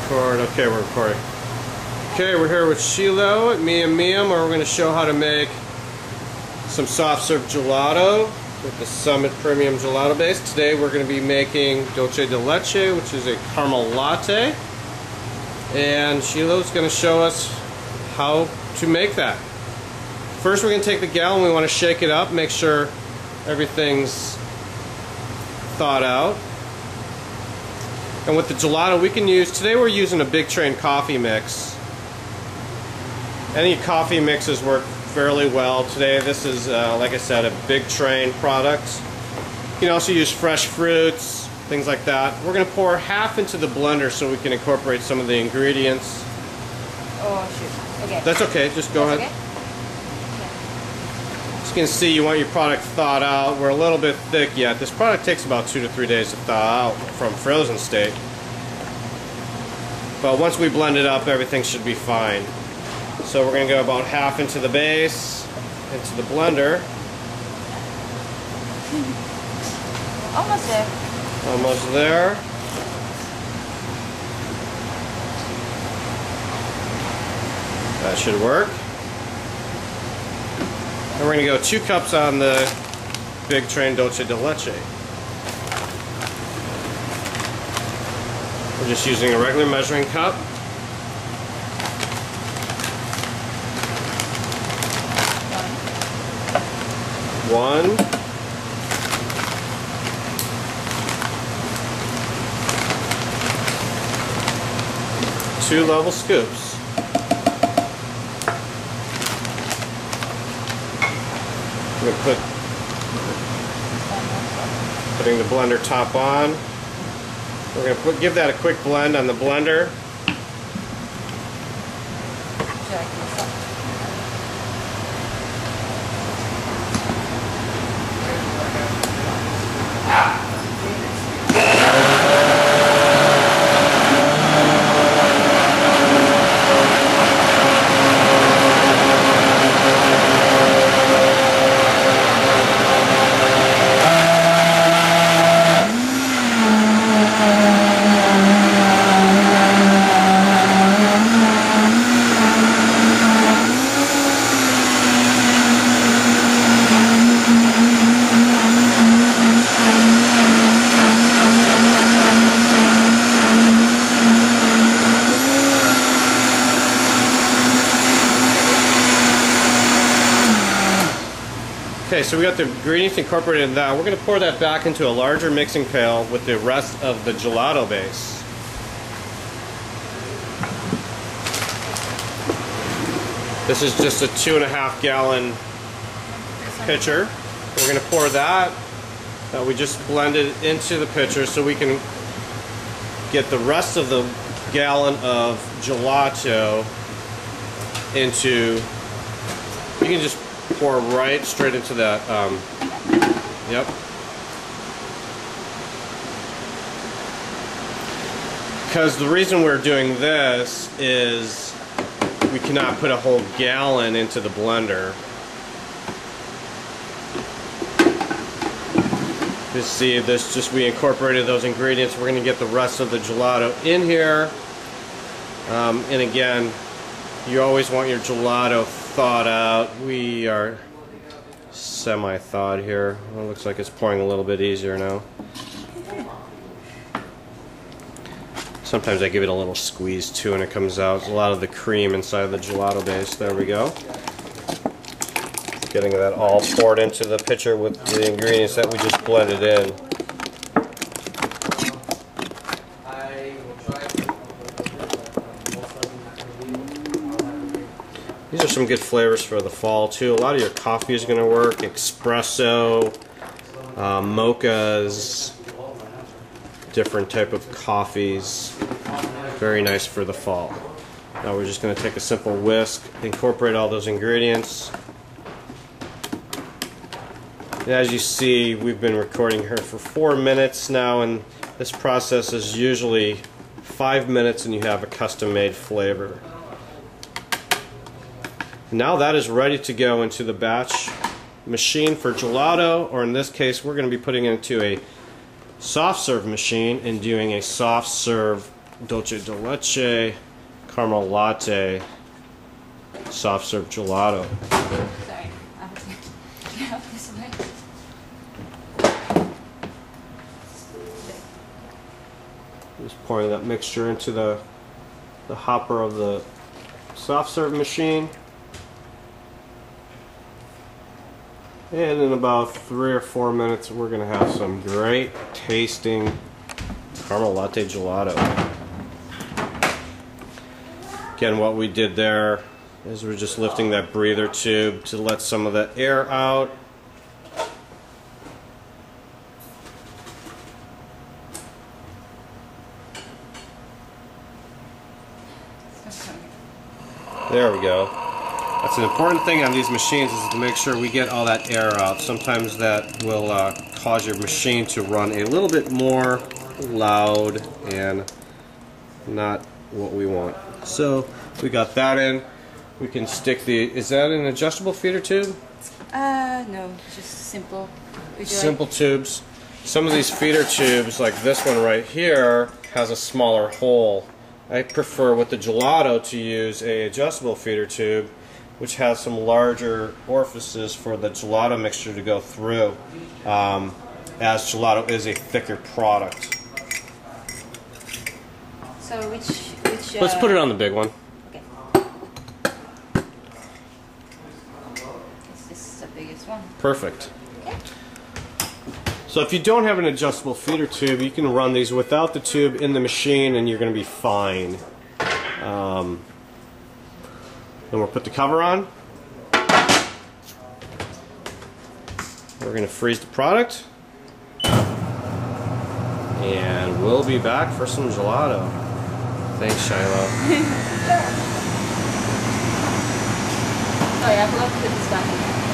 Record. Okay, we're recording. Okay, we're here with Shiloh at Mia Miam, where we're going to show how to make some soft serve gelato with the Summit Premium Gelato base. Today we're going to be making Dulce de Leche, which is a caramel latte. And Shiloh's going to show us how to make that. First we're going to take the gallon, we want to shake it up, make sure everything's thawed out. And with the gelato we can use, today we're using a Big Train coffee mix. Any coffee mixes work fairly well. Today this is, like I said, a Big Train product. You can also use fresh fruits, things like that. We're going to pour half into the blender so we can incorporate some of the ingredients. Oh shoot, okay. That's okay, just go ahead. Okay. As you can see, you want your product thawed out. We're a little bit thick yet. This product takes about 2 to 3 days to thaw out from frozen state. But once we blend it up, everything should be fine. So we're going to go about half into the base, into the blender. Almost there. Almost there. That should work. And we're going to go 2 cups on the Big Train Dulce de Leche. We're just using a regular measuring cup. One. 2 level scoops. We're going to putting the blender top on. We're going to give that a quick blend on the blender. Okay, so we got the ingredients incorporated in that. We're going to pour that back into a larger mixing pail with the rest of the gelato base. This is just a 2.5 gallon pitcher. We're going to pour that we just blended into the pitcher so we can get the rest of the gallon of gelato into, you can just pour right straight into that. Yep. Because the reason we're doing this is we cannot put a whole gallon into the blender. You see this, just we incorporated those ingredients. We're going to get the rest of the gelato in here. And again, you always want your gelato thawed out. We are semi-thawed here. Well, it looks like it's pouring a little bit easier now. Sometimes I give it a little squeeze too and it comes out. There's a lot of the cream inside of the gelato base. There we go. Getting that all poured into the pitcher with the ingredients that we just blended in. These are some good flavors for the fall too. A lot of your coffee is going to work. Espresso, mochas, different type of coffees. Very nice for the fall. Now we're just going to take a simple whisk, incorporate all those ingredients. And as you see, we've been recording here for 4 minutes now, and this process is usually 5 minutes and you have a custom-made flavor. Now that is ready to go into the batch machine for gelato, or in this case we're going to be putting it into a soft serve machine and doing a soft serve Dulce de Leche caramel latte soft serve gelato. Sorry, I have to get out this way. Just pouring that mixture into the hopper of the soft serve machine. And in about 3 or 4 minutes, we're going to have some great tasting caramel latte gelato. Again, what we did there is we're just lifting that breather tube to let some of the air out. There we go. That's an important thing on these machines, is to make sure we get all that air out. Sometimes that will cause your machine to run a little bit more loud and not what we want. So we got that in. We can stick the, is that an adjustable feeder tube? No, just simple. Simple tubes. Some of these feeder tubes, like this one right here, has a smaller hole. I prefer with the gelato to use a adjustable feeder tube, which has some larger orifices for the gelato mixture to go through, as gelato is a thicker product. So which Let's put it on the big one. Okay. This is the biggest one. Perfect. Okay. So if you don't have an adjustable feeder tube, you can run these without the tube in the machine and you're going to be fine. Then we'll put the cover on. We're going to freeze the product. And we'll be back for some gelato. Thanks, Shiloh. Sorry, I forgot to put this back in.